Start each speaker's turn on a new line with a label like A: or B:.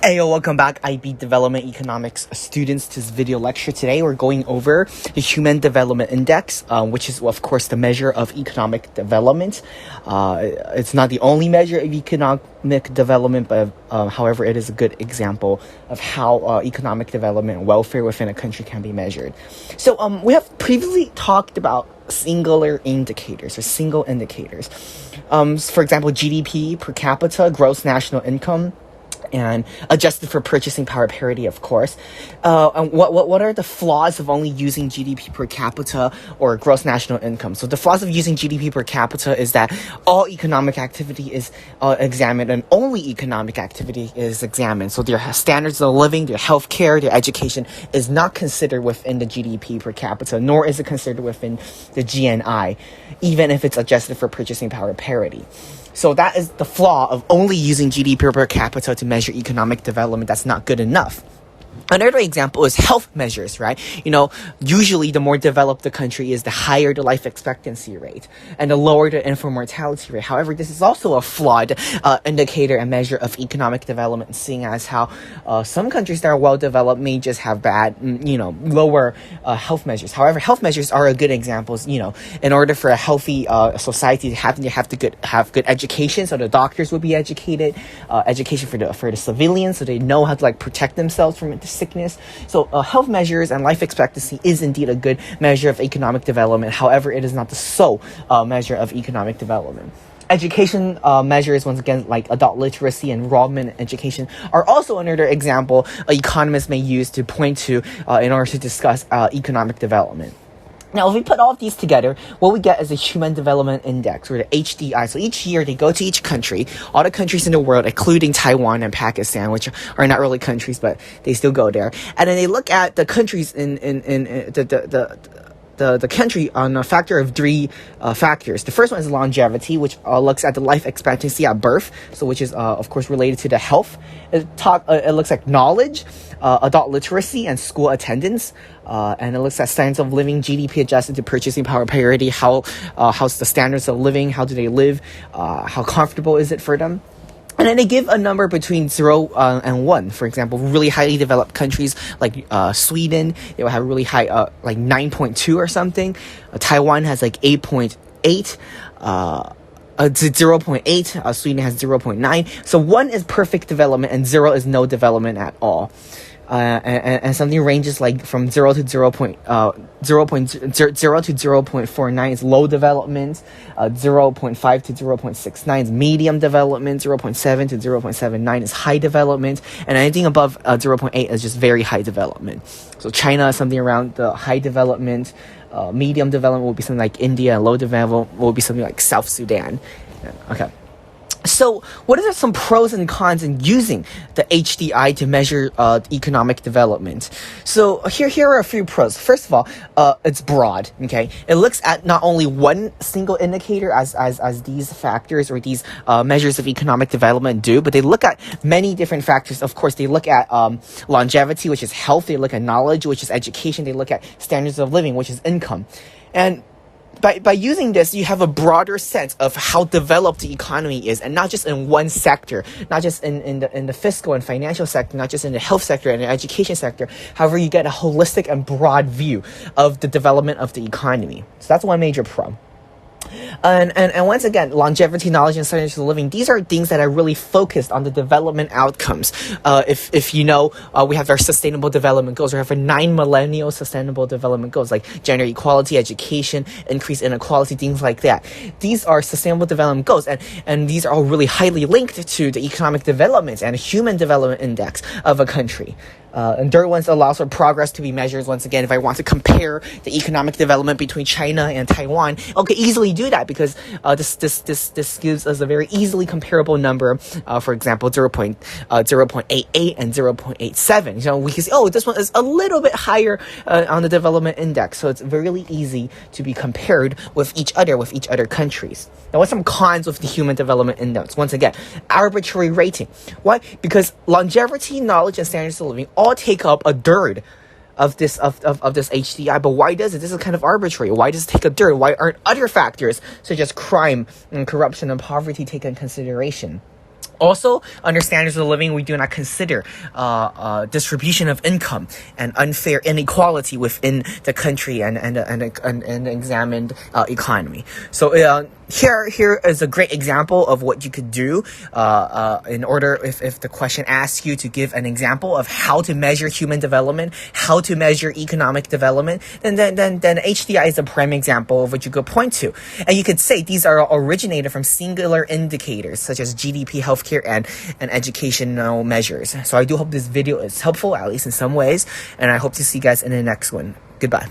A: Hey, welcome back, IB Development Economics students, to this video lecture. Today we're going over the Human Development Index, which is, of course, the measure of economic development. It's not the only measure of economic development, but however, it is a good example of how economic development and welfare within a country can be measured. So we have previously talked about singular indicators or single indicators. For example, GDP per capita, gross national income, and adjusted for purchasing power parity, of course. And what are the flaws of only using GDP per capita or gross national income? So the flaws of using GDP per capita is that all economic activity is examined, and only economic activity is examined. So their standards of living, their healthcare, their education is not considered within the GDP per capita, nor is it considered within the GNI, even if it's adjusted for purchasing power parity. So that is the flaw of only using GDP per capita to measure economic development. That's not good enough. Another example is health measures, right? Usually the more developed the country is, the higher the life expectancy rate and the lower the infant mortality rate. However, this is also a flawed indicator and measure of economic development, seeing as how some countries that are well developed may just have bad, lower health measures. However, health measures are a good example. In order for a healthy society to happen, you have to have good education, so the doctors would be educated, education for the civilians, so they know how to protect themselves from sickness. So health measures and life expectancy is indeed a good measure of economic development. However, it is not the sole measure of economic development. Education measures, once again, like adult literacy and enrollment education, are also another example economists may use to point to in order to discuss economic development. Now, if we put all of these together, what we get is a Human Development Index, or the HDI. So each year, they go to each country, all the countries in the world, including Taiwan and Pakistan, which are not really countries, but they still go there. And then they look at the countries in the country on a factor of three factors. The first one is longevity, which looks at the life expectancy at birth, so which is of course related to the health. It looks at knowledge, adult literacy, and school attendance, and it looks at standards of living, GDP adjusted to purchasing power parity. How's the standards of living? How do they live? How comfortable is it for them? And then they give a number between 0 and 1. For example, really highly developed countries like Sweden, they will have really high, like 9.2 or something. Taiwan has like 8.8. 0.8. Sweden has 0.9. So 1 is perfect development and 0 is no development at all. And something ranges like from 0 to 0 to 0.49 is low development, 0.5 to 0.69 is medium development, 0.7 to 0.79 is high development, and anything above 0.8 is just very high development. So China is something around the high development. Medium development will be something like India, and low development will be something like South Sudan. Okay. So, what are some pros and cons in using the HDI to measure economic development? So, here are a few pros. First of all, it's broad. Okay, it looks at not only one single indicator as these factors or these measures of economic development do, but they look at many different factors. Of course, they look at longevity, which is health. They look at knowledge, which is education. They look at standards of living, which is income, and by using this, you have a broader sense of how developed the economy is, and not just in one sector, not just in the fiscal and financial sector, not just in the health sector and the education sector. However, you get a holistic and broad view of the development of the economy. So that's one major pro. And once again, longevity, knowledge, and standards of living, these are things that are really focused on the development outcomes. If we have our sustainable development goals, we have our 9 millennial sustainable development goals, like gender equality, education, increase inequality, things like that. These are sustainable development goals, and these are all really highly linked to the economic development and human development index of a country. And third one allows for progress to be measured. Once again, if I want to compare the economic development between China and Taiwan, I can easily do that because this gives us a very easily comparable number. For example, 0.88 and 0.87. We can see, this one is a little bit higher on the development index, so it's really easy to be compared with each other countries. Now, what's some cons with the Human Development Index? Once again, arbitrary rating. Why? Because longevity, knowledge, and standards of living all take up a third of this HDI. But why does it? This is kind of arbitrary. Why does it take a third? Why aren't other factors such as crime and corruption and poverty taken into consideration? Also, under standards of living, we do not consider distribution of income and unfair inequality within the country and examined economy. So here is a great example of what you could do in order, if the question asks you to give an example of how to measure human development, how to measure economic development, then HDI is a prime example of what you could point to. And you could say these are originated from singular indicators such as GDP, healthcare, and educational measures. So I do hope this video is helpful, at least in some ways, and I hope to see you guys in the next one. Goodbye.